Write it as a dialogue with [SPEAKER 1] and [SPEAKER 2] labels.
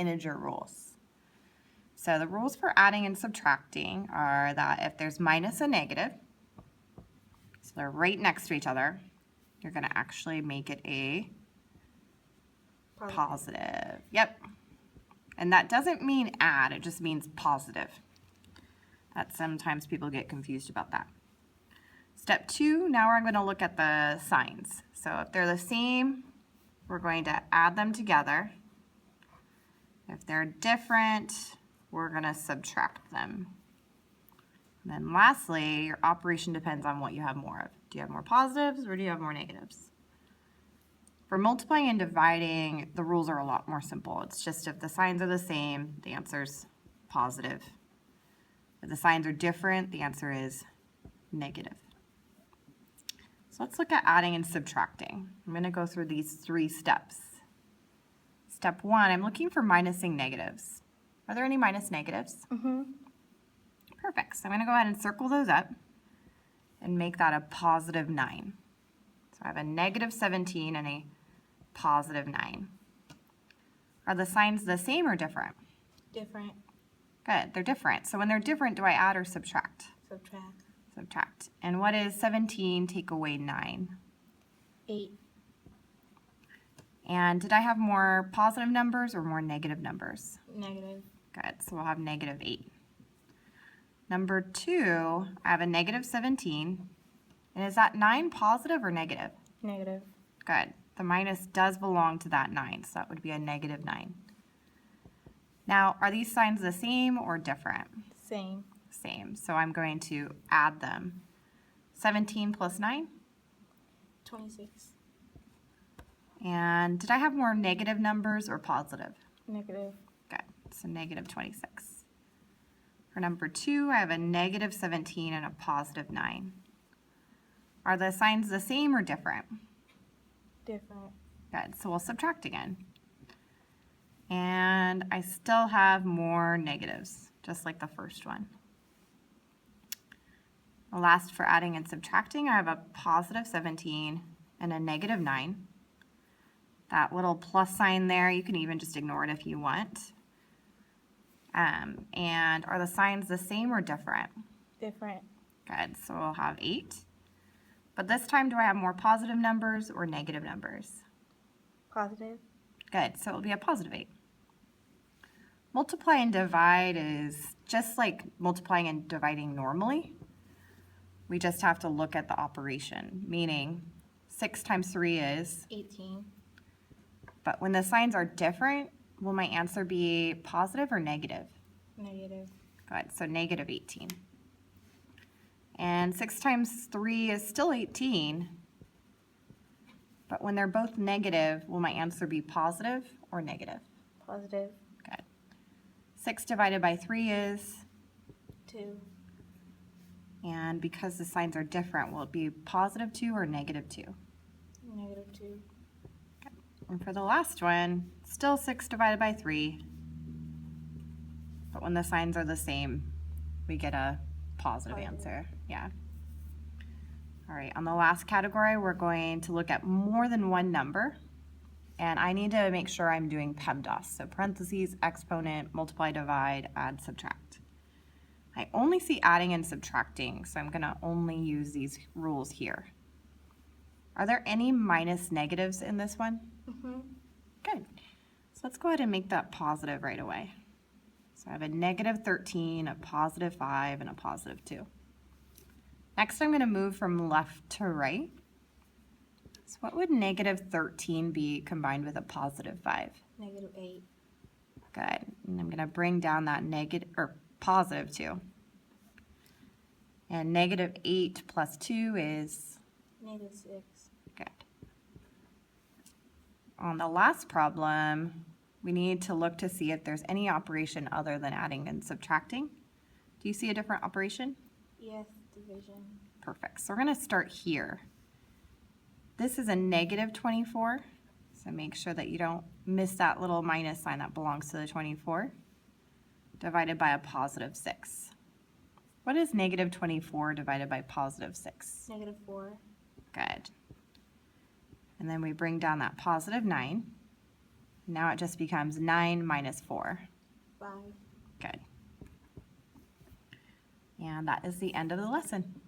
[SPEAKER 1] integer rules. So the rules for adding and subtracting are that if there's minus and negative, so they're right next to each other, you're going to actually make it a positive. Yep. And that doesn't mean add, it just means positive. That sometimes people get confused about that. Step 2, now we're going to look at the signs. So if they're the same, we're going to add them together. If they're different, we're going to subtract them. And then lastly, your operation depends on what you have more of. Do you have more positives or do you have more negatives? For multiplying and dividing, the rules are a lot more simple. It's just if the signs are the same, the answer's positive. If the signs are different, the answer is negative. So let's look at adding and subtracting. I'm going to go through these 3 steps. Step 1, I'm looking for minusing negatives. Are there any minus negatives?
[SPEAKER 2] Mm-hmm.
[SPEAKER 1] Perfect. So I'm going to go ahead and circle those up and make that a positive 9. So I have a negative 17 and a positive 9. Are the signs the same or different?
[SPEAKER 2] Different.
[SPEAKER 1] Good, they're different. So when they're different, do I add or subtract?
[SPEAKER 2] Subtract.
[SPEAKER 1] Subtract. And what is 17 take away 9?
[SPEAKER 2] 8.
[SPEAKER 1] And did I have more positive numbers or more negative numbers?
[SPEAKER 2] Negative.
[SPEAKER 1] Good, so we'll have negative 8. Number 2, I have a negative 17. And is that 9 positive or negative?
[SPEAKER 2] Negative.
[SPEAKER 1] Good. The minus does belong to that 9, so that would be a negative 9. Now, are these signs the same or different?
[SPEAKER 2] Same.
[SPEAKER 1] Same. So I'm going to add them. 17 plus 9.
[SPEAKER 2] 26.
[SPEAKER 1] And did I have more negative numbers or positive?
[SPEAKER 2] Negative.
[SPEAKER 1] Good. So negative 26. For number 2, I have a negative 17 and a positive 9. Are the signs the same or different?
[SPEAKER 2] Different.
[SPEAKER 1] Good. So we'll subtract again. And I still have more negatives, just like the first one. Last, for adding and subtracting, I have a positive 17 and a negative 9. That little plus sign there, you can even just ignore it if you want. And are the signs the same or different?
[SPEAKER 2] Different.
[SPEAKER 1] Good, so we'll have 8. But this time, do I have more positive numbers or negative numbers?
[SPEAKER 2] Positive.
[SPEAKER 1] Good, so it'll be a positive 8. Multiply and divide is just like multiplying and dividing normally. We just have to look at the operation, meaning 6 times 3 is?
[SPEAKER 2] 18.
[SPEAKER 1] But when the signs are different, will my answer be positive or negative?
[SPEAKER 2] Negative.
[SPEAKER 1] Good, so negative 18. And 6 times 3 is still 18. But when they're both negative, will my answer be positive or negative?
[SPEAKER 2] Positive.
[SPEAKER 1] Good. 6 divided by 3 is?
[SPEAKER 2] 2.
[SPEAKER 1] And because the signs are different, will it be positive 2 or negative 2?
[SPEAKER 2] Negative 2.
[SPEAKER 1] Okay. And for the last one, still 6 divided by 3. But when the signs are the same, we get a positive answer. Yeah. All right, on the last category, we're going to look at more than one number. And I need to make sure I'm doing PEMDAS, so parentheses, exponent, multiply, divide, add, subtract. I only see adding and subtracting, so I'm going to only use these rules here. Are there any minus negatives in this one?
[SPEAKER 2] Mm-hmm.
[SPEAKER 1] Good. So let's go ahead and make that positive right away. So I have a negative 13, a positive 5, and a positive 2. Next, I'm going to move from left to right. So what would negative 13 be combined with a positive 5?
[SPEAKER 2] Negative 8.
[SPEAKER 1] Good. And I'm going to bring down that negative or positive 2. And negative 8 plus 2 is?
[SPEAKER 2] Negative 6.
[SPEAKER 1] Good. On the last problem, we need to look to see if there's any operation other than adding and subtracting. Do you see a different operation?
[SPEAKER 2] Yes, division.
[SPEAKER 1] Perfect. So we're going to start here. This is a negative 24, so make sure that you don't miss that little minus sign that belongs to the 24, divided by a positive 6. What is negative 24 divided by positive 6?
[SPEAKER 2] Negative 4.
[SPEAKER 1] Good. And then we bring down that positive 9. Now it just becomes 9 minus 4.
[SPEAKER 2] 5.
[SPEAKER 1] Good. And that is the end of the lesson.